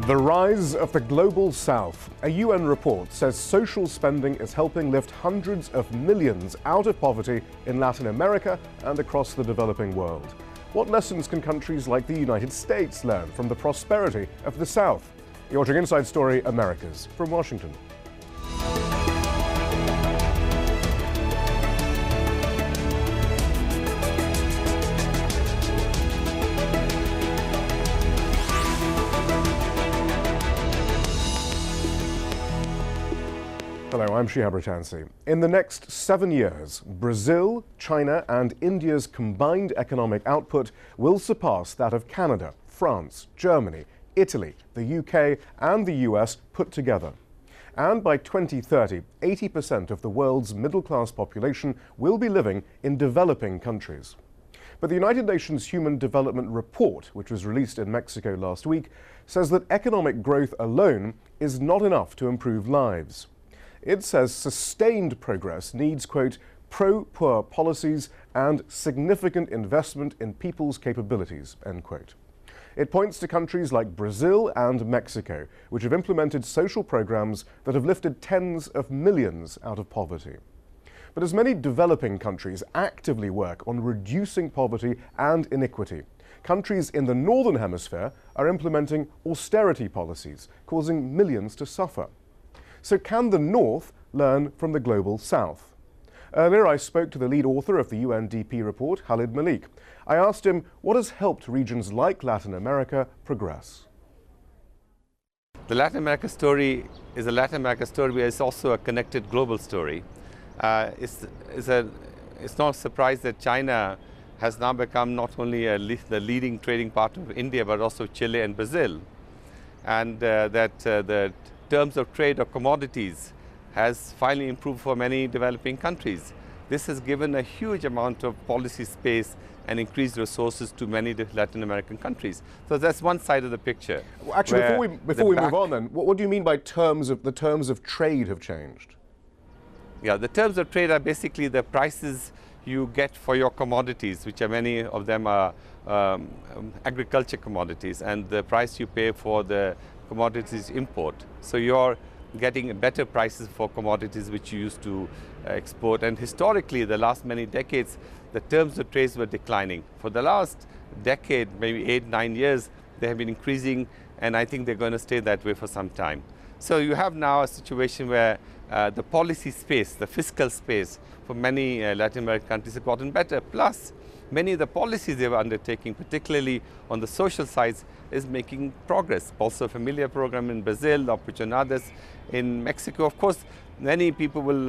The rise of the global south. A UN report says social spending is helping lift hundreds of millions out of poverty in Latin America and across the developing world. What lessons can countries like the United States learn from the prosperity of the south? You're watching Inside Story Americas from Washington. Hello, I'm Shihab Ratansi. In the next 7 years, Brazil, China and India's combined economic output will surpass that of Canada, France, Germany, Italy, the UK and the US put together. And by 2030, 80% of the world's middle-class population will be living in developing countries. But the United Nations Human Development Report, which was released in Mexico last week, says that economic growth alone is not enough to improve lives. It says sustained progress needs, quote, pro-poor policies and significant investment in people's capabilities, end quote. It points to countries like Brazil and Mexico, which have implemented social programs that have lifted tens of millions out of poverty. But as many developing countries actively work on reducing poverty and inequity, countries in the Northern Hemisphere are implementing austerity policies, causing millions to suffer. So can the North learn from the global South? Earlier, I spoke to the lead author of the UNDP report, Khalid Malik. I asked him what has helped regions like Latin America progress. The Latin America story is a Latin America story, but it's also a connected global story. It's not a surprise that China has now become not only the leading trading partner of India, but also Chile and Brazil. And that the terms of trade of commodities has finally improved for many developing countries. This has given a huge amount of policy space and increased resources to many Latin American countries. So that's one side of the picture. Well, actually, before we move on then, what do you mean by the terms of trade have changed? Yeah, the terms of trade are basically the prices you get for your commodities, which are many of them are agriculture commodities, and the price you pay for the commodities import. So you're getting better prices for commodities which you used to export. And historically, the last many decades, the terms of trade were declining. For the last decade, maybe 8-9 years, they have been increasing, and I think they're going to stay that way for some time. So you have now a situation where the policy space, the fiscal space for many Latin American countries have gotten better. Plus, many of the policies they were undertaking, particularly on the social sides, is making progress. Also, a familiar program in Brazil, Oportunidades in Mexico. Of course, many people will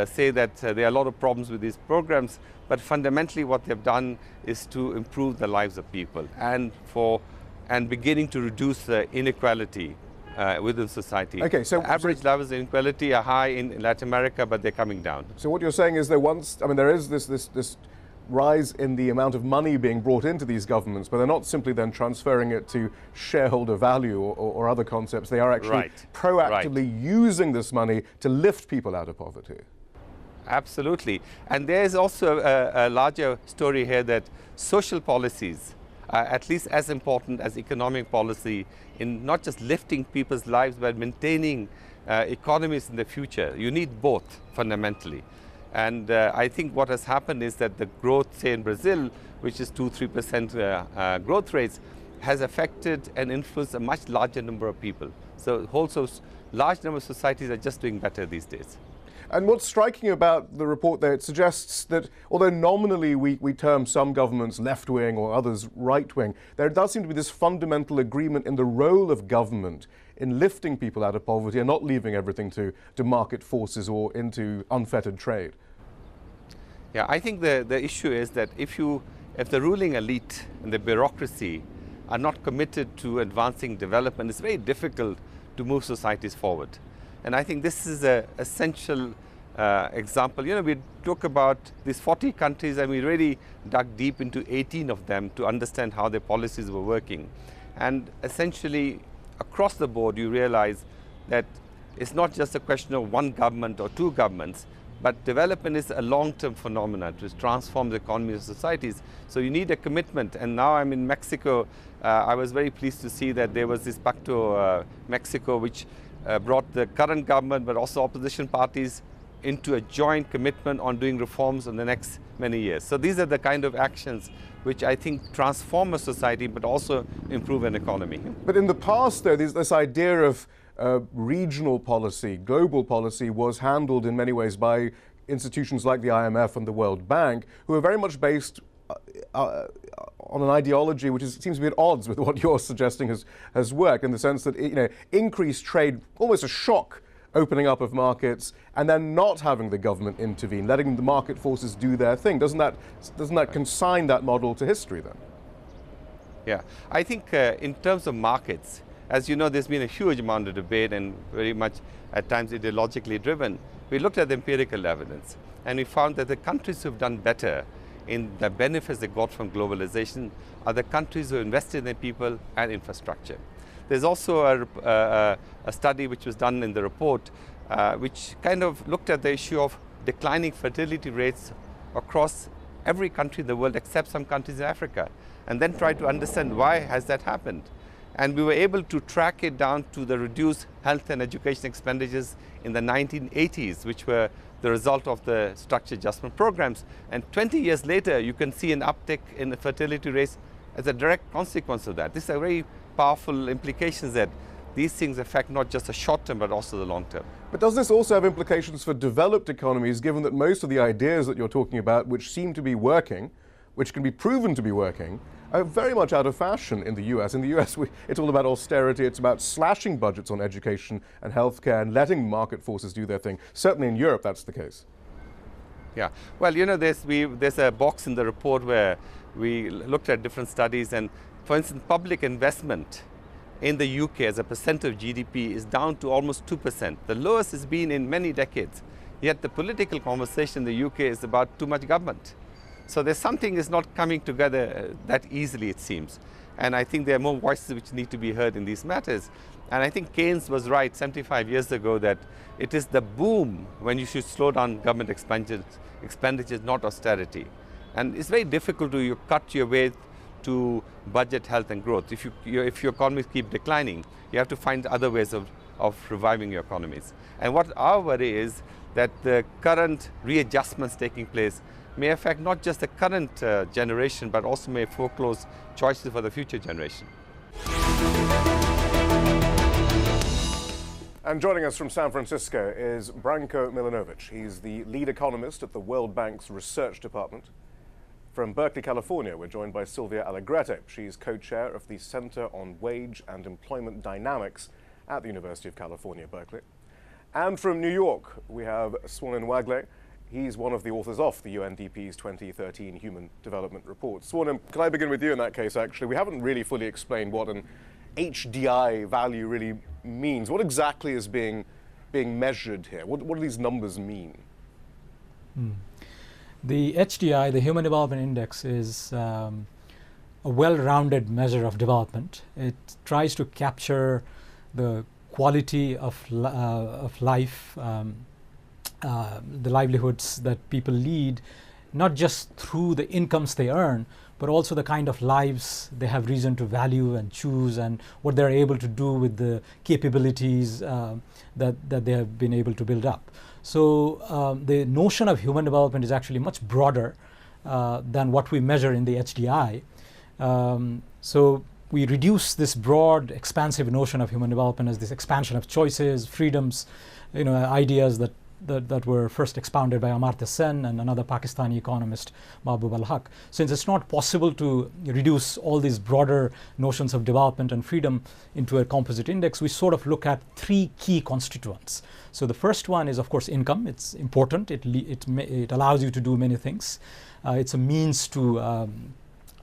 say that there are a lot of problems with these programs, but fundamentally what they've done is to improve the lives of people and beginning to reduce the inequality within society. Okay, so average levels of inequality are high in Latin America, but they're coming down. So what you're saying is there is this rise in the amount of money being brought into these governments, but they're not simply then transferring it to shareholder value or other concepts. They are actually proactively using this money to lift people out of poverty. Absolutely. And there's also a larger story here that social policies are at least as important as economic policy in not just lifting people's lives, but maintaining economies in the future. You need both fundamentally. And I think what has happened is that the growth, say in Brazil, which is 2-3% growth rates, has affected and influenced a much larger number of people. So also large number of societies are just doing better these days. And what's striking about the report there, it suggests that although nominally we term some governments left-wing or others right-wing, there does seem to be this fundamental agreement in the role of government in lifting people out of poverty and not leaving everything to market forces or into unfettered trade. Yeah, I think the issue is that if the ruling elite and the bureaucracy are not committed to advancing development, it's very difficult to move societies forward. And I think this is an essential example. You know, we talk about these 40 countries and we really dug deep into 18 of them to understand how their policies were working. And essentially, across the board, you realize that it's not just a question of one government or two governments, But development is a long-term phenomenon to transform the economies of societies. So you need a commitment. And now I'm in Mexico. I was very pleased to see that there was this Pacto Mexico, which brought the current government, but also opposition parties, into a joint commitment on doing reforms in the next many years. So these are the kind of actions which I think transform a society, but also improve an economy. But in the past, though, this idea of regional policy, global policy, was handled in many ways by institutions like the IMF and the World Bank, who are very much based on an ideology which seems to be at odds with what you're suggesting has worked, in the sense that increased trade, almost a shock opening up of markets, and then not having the government intervene, letting the market forces do their thing. Doesn't that consign that model to history then? Yeah, I think in terms of markets, as you know, there's been a huge amount of debate and very much at times ideologically driven. We looked at the empirical evidence and we found that the countries who've done better in the benefits they got from globalization are the countries who invested in their people and infrastructure. There's also a study which was done in the report which kind of looked at the issue of declining fertility rates across every country in the world except some countries in Africa, and then tried to understand why has that happened. And we were able to track it down to the reduced health and education expenditures in the 1980s, which were the result of the structured adjustment programs. And 20 years later, you can see an uptick in the fertility rates as a direct consequence of that. These are very powerful implications that these things affect not just the short term, but also the long term. But does this also have implications for developed economies, given that most of the ideas that you're talking about, which seem to be working, which can be proven to be working, are very much out of fashion in the US. In the US, it's all about austerity. It's about slashing budgets on education and healthcare and letting market forces do their thing. Certainly in Europe, that's the case. Yeah. Well, there's a box in the report where we looked at different studies, and for instance, public investment in the UK as a percent of GDP is down to almost 2%, the lowest it's been in many decades. Yet the political conversation in the UK is about too much government. So there's something is not coming together that easily, it seems. And I think there are more voices which need to be heard in these matters. And I think Keynes was right 75 years ago that it is the boom when you should slow down government expenditures, not austerity. And it's very difficult to cut your way to budget health and growth. If your economies keep declining, you have to find other ways of reviving your economies. And what our worry is that the current readjustments taking place may affect not just the current generation, but also may foreclose choices for the future generation. And joining us from San Francisco is Branko Milanovic. He's the lead economist at the World Bank's Research Department. From Berkeley, California, we're joined by Silvia Allegretto. She's co-chair of the Center on Wage and Employment Dynamics at the University of California, Berkeley. And from New York, we have Swanin Wagle. He's one of the authors of the UNDP's 2013 Human Development Report. Swanin, can I begin with you in that case, actually? We haven't really fully explained what an HDI value really means. What exactly is being measured here? What do these numbers mean? The HDI, the Human Development Index, is a well-rounded measure of development. It tries to capture the quality of life, the livelihoods that people lead, not just through the incomes they earn, but also the kind of lives they have reason to value and choose, and what they're able to do with the capabilities that they have been able to build up. So the notion of human development is actually much broader than what we measure in the HDI. So we reduce this broad, expansive notion of human development as this expansion of choices, freedoms, ideas that were first expounded by Amartya Sen and another Pakistani economist, Mahbub al-Haq. Since it's not possible to reduce all these broader notions of development and freedom into a composite index, we sort of look at three key constituents. So the first one is, of course, income. It's important. It allows you to do many things. It's a means to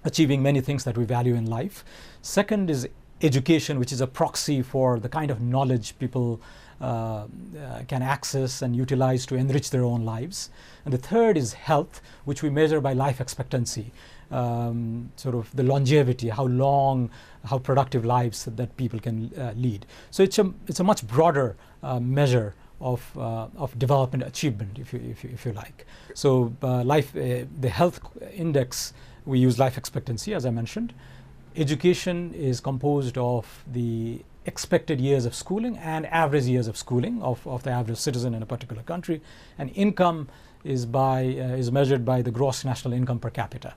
achieving many things that we value in life. Second is education, which is a proxy for the kind of knowledge people can access and utilize to enrich their own lives. And the third is health, which we measure by life expectancy, sort of the longevity, how productive lives that people can lead. So it's a much broader measure of development achievement, if you like. So the health index, we use life expectancy, as I mentioned. Education is composed of the expected years of schooling and average years of schooling of the average citizen in a particular country, and income is measured by the gross national income per capita.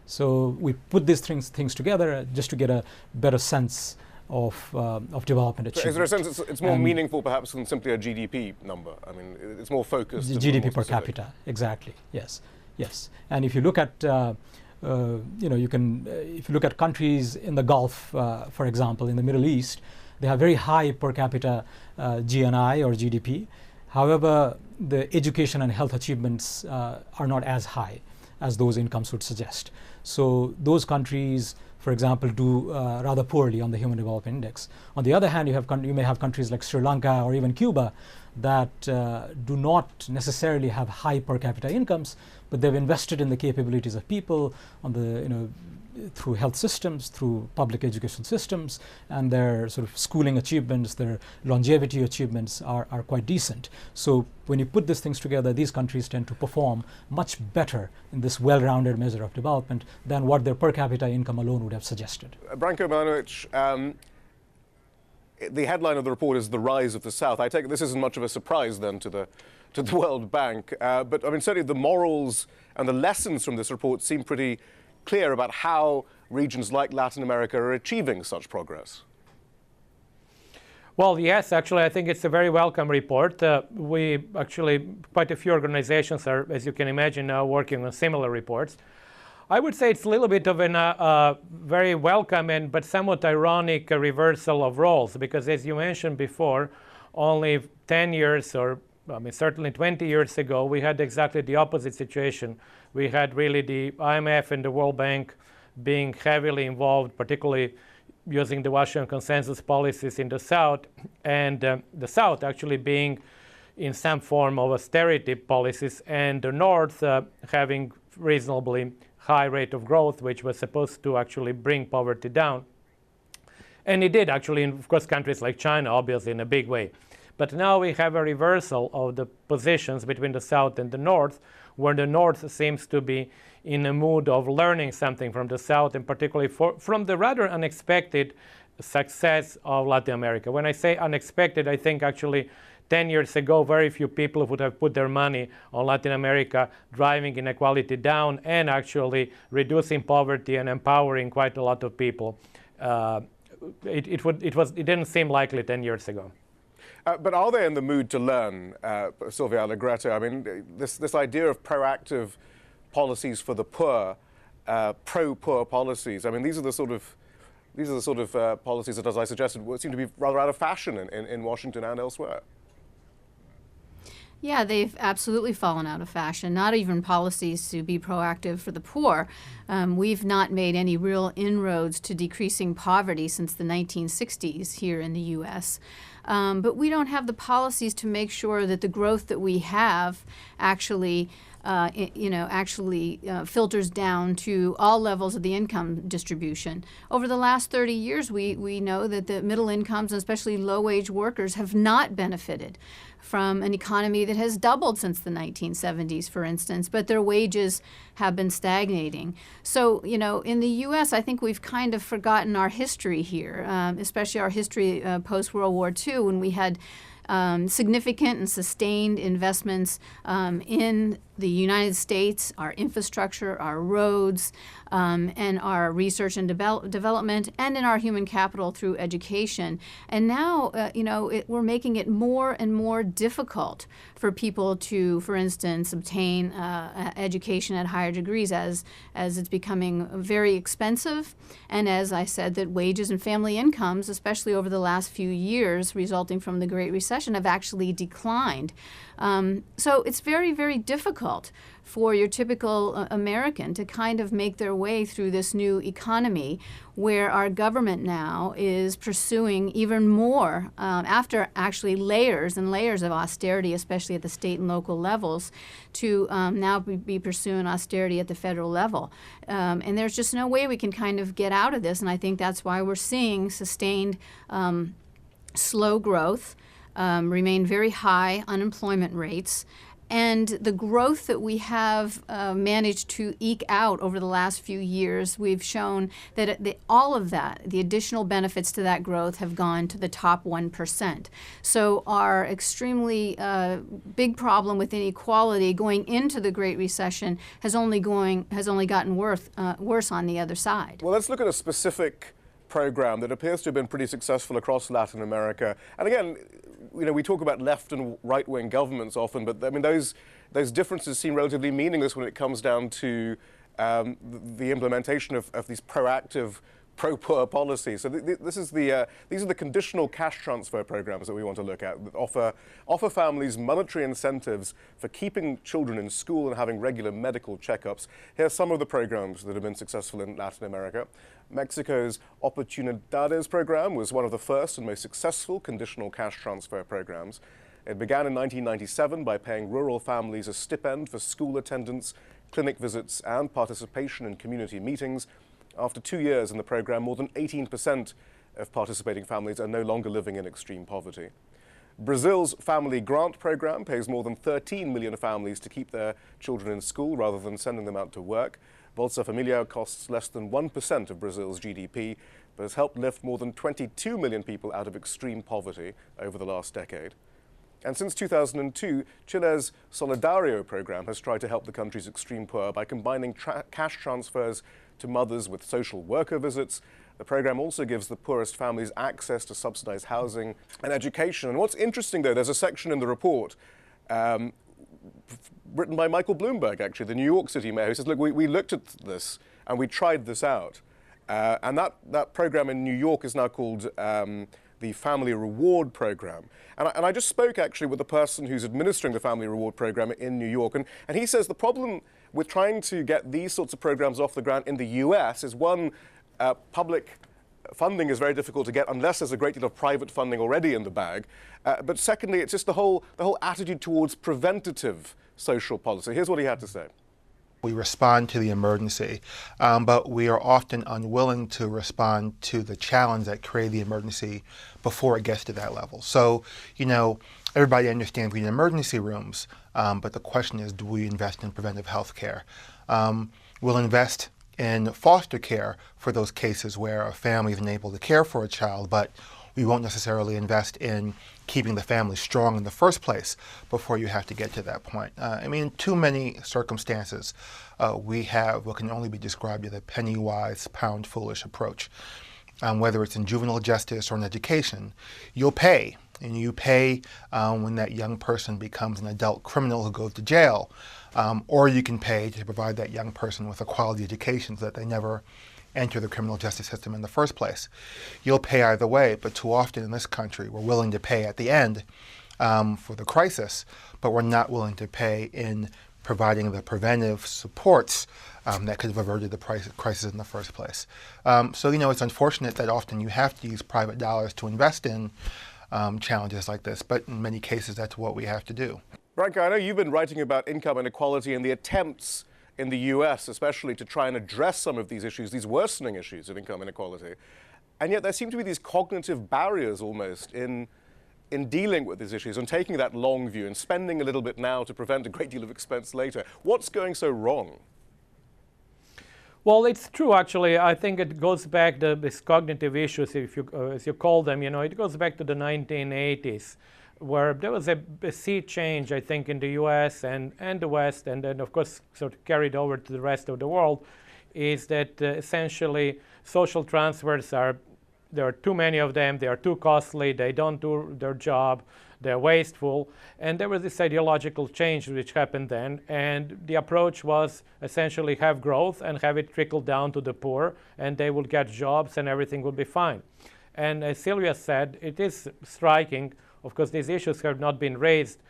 So we put these things together just to get a better sense of development achievement. So is there a sense it's more meaningful perhaps than simply a GDP number? I mean, it's more focused. The GDP per capita, exactly. Yes. And if you look at if you look at countries in the Gulf, for example, in the Middle East, they have very high per capita GNI or GDP. However, the education and health achievements are not as high as those incomes would suggest. So those countries, for example, do rather poorly on the Human Development Index. On the other hand, you may have countries like Sri Lanka or even Cuba that do not necessarily have high per capita incomes, but they've invested in the capabilities of people through health systems, through public education systems, and their sort of schooling achievements, their longevity achievements are quite decent. So when you put these things together, these countries tend to perform much better in this well-rounded measure of development than what their per capita income alone would have suggested. Branko Milanovic, the headline of the report is "The Rise of the South." I take it this isn't much of a surprise then to the World Bank, but I mean certainly the morals and the lessons from this report seem pretty clear about how regions like Latin America are achieving such progress. Well, yes, actually, I think it's a very welcome report. Quite a few organizations are, as you can imagine, now working on similar reports. I would say it's a little bit of a very welcome but somewhat ironic reversal of roles, because as you mentioned before, only 10 years or certainly 20 years ago, we had exactly the opposite situation. We had really the IMF and the World Bank being heavily involved, particularly using the Washington Consensus policies in the South, and the South actually being in some form of austerity policies, and the North having reasonably high rate of growth, which was supposed to actually bring poverty down. And it did actually, in, of course, countries like China, obviously, in a big way. But now we have a reversal of the positions between the South and the North, where the North seems to be in a mood of learning something from the South, and particularly from the rather unexpected success of Latin America. When I say unexpected, I think actually 10 years ago, very few people would have put their money on Latin America, driving inequality down and actually reducing poverty and empowering quite a lot of people. It didn't seem likely 10 years ago. But are they in the mood to learn, Silvia Allegretto? I mean, this idea of proactive policies for the poor, pro-poor policies. I mean, these are the sort of policies that, as I suggested, seem to be rather out of fashion in Washington and elsewhere. Yeah, they've absolutely fallen out of fashion, not even policies to be proactive for the poor. We've not made any real inroads to decreasing poverty since the 1960s here in the U.S. But we don't have the policies to make sure that the growth that we have actually filters down to all levels of the income distribution. Over the last 30 years, we know that the middle incomes, and especially low-wage workers, have not benefited from an economy that has doubled since the 1970s, for instance, but their wages have been stagnating. So, in the U.S., I think we've kind of forgotten our history here, especially our history post-World War II, when we had significant and sustained investments in the United States, our infrastructure, our roads, and our research and development, and in our human capital through education. And now, we're making it more and more difficult for people to, for instance, obtain education at higher degrees as it's becoming very expensive. And as I said, that wages and family incomes, especially over the last few years resulting from the Great Recession, have actually declined. So it's very, very difficult for your typical American to kind of make their way through this new economy, where our government now is pursuing even more, after actually layers and layers of austerity, especially at the state and local levels, to now be pursuing austerity at the federal level. And there's just no way we can kind of get out of this, and I think that's why we're seeing sustained slow growth. remain very high unemployment rates. And the growth that we have managed to eke out over the last few years, we've shown that all of that, the additional benefits to that growth, have gone to the top 1%. So our extremely big problem with inequality going into the Great Recession has only gotten worse on the other side. Well, let's look at a specific program that appears to have been pretty successful across Latin America. And again, we talk about left and right-wing governments often, but I mean those differences seem relatively meaningless when it comes down to the implementation of these proactive pro-poor policies. So these are the conditional cash transfer programs that we want to look at that offer families monetary incentives for keeping children in school and having regular medical checkups. Here are some of the programs that have been successful in Latin America. Mexico's Oportunidades program was one of the first and most successful conditional cash transfer programs. It began in 1997 by paying rural families a stipend for school attendance, clinic visits, and participation in community meetings. After 2 years in the program, more than 18% of participating families are no longer living in extreme poverty. Brazil's Family Grant program pays more than 13 million families to keep their children in school rather than sending them out to work. Bolsa Familiar costs less than 1% of Brazil's GDP, but has helped lift more than 22 million people out of extreme poverty over the last decade. And since 2002, Chile's Solidario program has tried to help the country's extreme poor by combining cash transfers to mothers with social worker visits. The program also gives the poorest families access to subsidized housing and education. And what's interesting, though, there's a section in the report written by Michael Bloomberg, actually, the New York City mayor, who says, look, we looked at this and we tried this out. And that program in New York is now called the Family Reward Program. And I just spoke, actually, with the person who's administering the Family Reward Program in New York. And he says the problem with trying to get these sorts of programs off the ground in the US is, one, public funding is very difficult to get unless there's a great deal of private funding already in the bag. But secondly, it's just the whole attitude towards preventative social policy. Here's what he had to say. We respond to the emergency, but we are often unwilling to respond to the challenge that created the emergency before it gets to that level. So, everybody understands we need emergency rooms, but the question is, do we invest in preventive health care? We'll invest in foster care for those cases where a family is unable to care for a child, but we won't necessarily invest in keeping the family strong in the first place before you have to get to that point. In too many circumstances, we have what can only be described as a penny-wise, pound-foolish approach. Whether it's in juvenile justice or in education, you'll pay. And you pay when that young person becomes an adult criminal who goes to jail. Or you can pay to provide that young person with a quality education so that they never enter the criminal justice system in the first place. You'll pay either way, but too often in this country we're willing to pay at the end for the crisis, but we're not willing to pay in providing the preventive supports that could have averted the crisis in the first place. So it's unfortunate that often you have to use private dollars to invest in challenges like this, but in many cases that's what we have to do. Branka, I know you've been writing about income inequality and the attempts in the US especially to try and address some of these issues, these worsening issues of income inequality. And yet there seem to be these cognitive barriers almost in dealing with these issues and taking that long view and spending a little bit now to prevent a great deal of expense later. What's going so wrong? Well, it's true, actually. I think it goes back to these cognitive issues, as you call them, it goes back to the 1980s. Where there was a sea change, I think, in the US and the West, and then, of course, sort of carried over to the rest of the world, is that essentially social transfers there are too many of them, they are too costly, they don't do their job, they're wasteful. And there was this ideological change which happened then, and the approach was essentially have growth and have it trickle down to the poor, and they will get jobs and everything will be fine. And as Sylvia said, it is striking. Of course, these issues have not been raised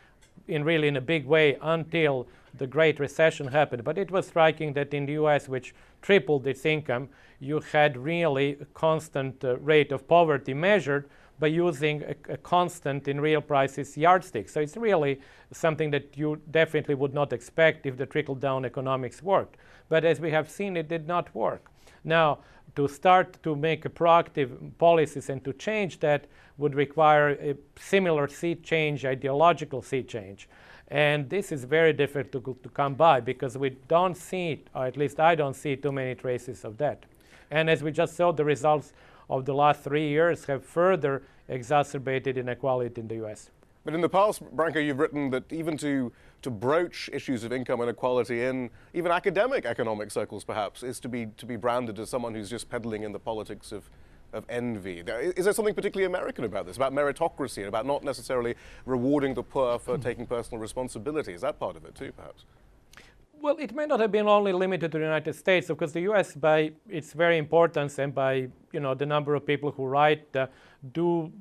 in a big way until the Great Recession happened. But it was striking that in the US, which tripled its income, you had really a constant rate of poverty measured by using a constant in real prices yardstick. So it's really something that you definitely would not expect if the trickle-down economics worked. But as we have seen, it did not work. Now, to start to make a proactive policies and to change that would require a similar sea change, ideological sea change. And this is very difficult to come by because we don't see, or at least I don't see too many traces of that. And as we just saw, the results of the last 3 years have further exacerbated inequality in the US. But in the past, Branko, you've written that even to broach issues of income inequality in even academic economic circles, perhaps, is to be branded as someone who's just peddling in the politics of envy. Is there something particularly American about this, about meritocracy, and about not necessarily rewarding the poor for taking personal responsibility? Is that part of it too, perhaps? Well, it may not have been only limited to the United States, because the U.S., by its very importance and by the number of people who write,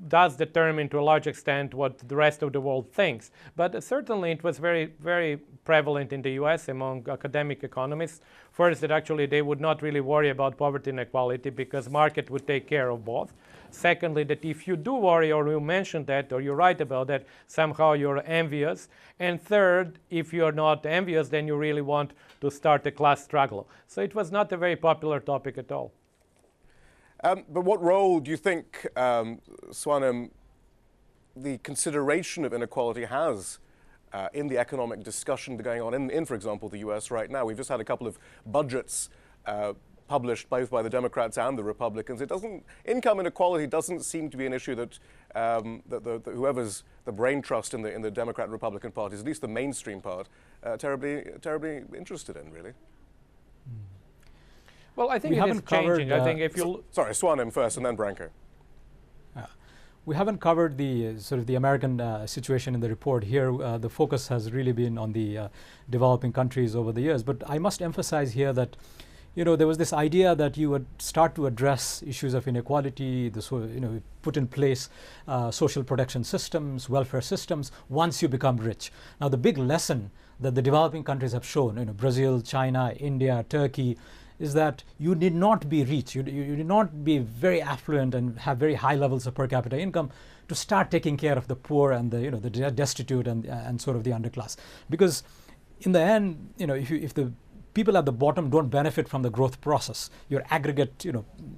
does determine to a large extent what the rest of the world thinks. But certainly it was very, very prevalent in the U.S. among academic economists. First, that actually they would not really worry about poverty and inequality because market would take care of both. Secondly, that if you do worry or you mention that or you write about that, somehow you're envious. And third, if you're not envious, then you really want to start a class struggle. So it was not a very popular topic at all. But what role do you think, Swanim, the consideration of inequality has in the economic discussion going on in, for example, the US right now? We've just had a couple of budgets published both by the Democrats and the Republicans. Income inequality doesn't seem to be an issue that, whoever's the brain trust in the Democrat and Republican parties, at least the mainstream part, terribly interested in, really. Well, I think it is changing. I think if you sorry, Swanim first, and then Branko. We haven't covered the sort of the American situation in the report here. The focus has really been on the developing countries over the years. But I must emphasize here that there was this idea that you would start to address issues of inequality, put in place social protection systems, welfare systems, once you become rich. Now, the big lesson that the developing countries have shown, Brazil, China, India, Turkey, is that you need not be rich, you need not be very affluent and have very high levels of per capita income to start taking care of the poor and the destitute and sort of the underclass. Because in the end, if the people at the bottom don't benefit from the growth process, your aggregate,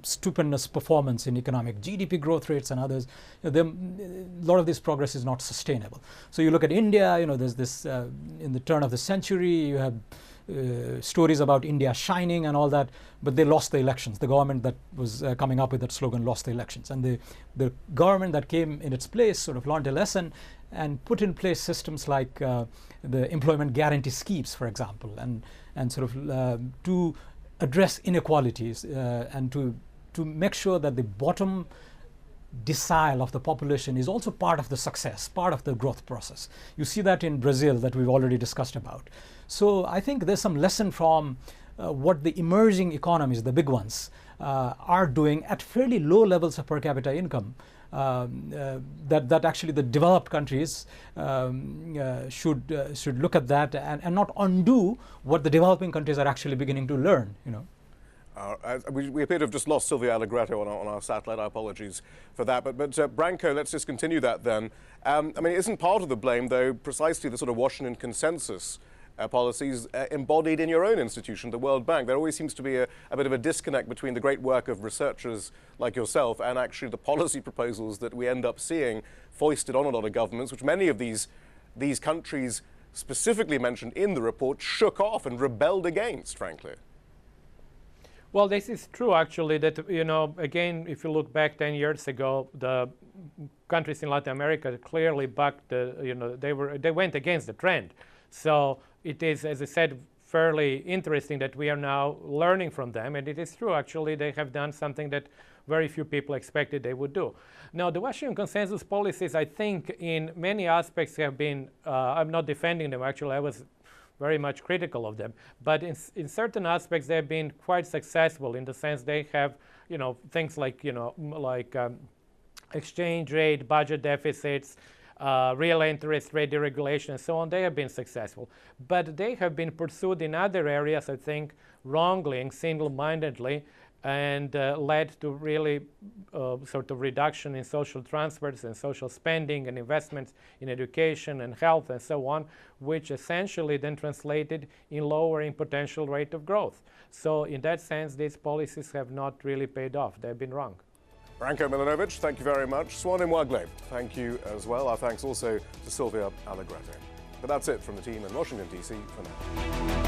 stupendous performance in economic GDP growth rates and others, a lot of this progress is not sustainable. So you look at India, there's this, in the turn of the century, you have stories about India shining and all that, but they lost the elections. The government that was coming up with that slogan lost the elections. And the government that came in its place sort of learned a lesson and put in place systems like the employment guarantee schemes, for example, and sort of to address inequalities and to make sure that the bottom decile of the population is also part of the success, part of the growth process. You see that in Brazil that we've already discussed about. So I think there's some lesson from what the emerging economies, the big ones, are doing at fairly low levels of per capita income, that actually the developed countries should look at that and not undo what the developing countries are actually beginning to learn. We appear to have just lost Silvia Allegretto on our satellite. Our apologies for that. But Branko, let's just continue that then. Isn't part of the blame, though, precisely the sort of Washington consensus policies embodied in your own institution, the World Bank? There always seems to be a bit of a disconnect between the great work of researchers like yourself and actually the policy proposals that we end up seeing foisted on a lot of governments, which many of these countries specifically mentioned in the report shook off and rebelled against, frankly. Well, this is true, actually, that, again, if you look back 10 years ago, the countries in Latin America clearly bucked they went against the trend. So it is, as I said, fairly interesting that we are now learning from them. And it is true, actually, they have done something that very few people expected they would do. Now, the Washington consensus policies, I think, in many aspects have been, I'm not defending them, actually, I was very much critical of them. But in certain aspects, they've been quite successful in the sense they have, things like, exchange rate, budget deficits, real interest rate deregulation, and so on. They have been successful. But they have been pursued in other areas, I think, wrongly and single-mindedly. and led to really sort of reduction in social transfers and social spending and investments in education and health and so on, which essentially then translated in lowering potential rate of growth. So in that sense, these policies have not really paid off. They've been wrong. Branko Milanovic, thank you very much. Swan Imwagle, thank you as well. Our thanks also to Sylvia Allegretti. But that's it from the team in Washington, D.C. for now.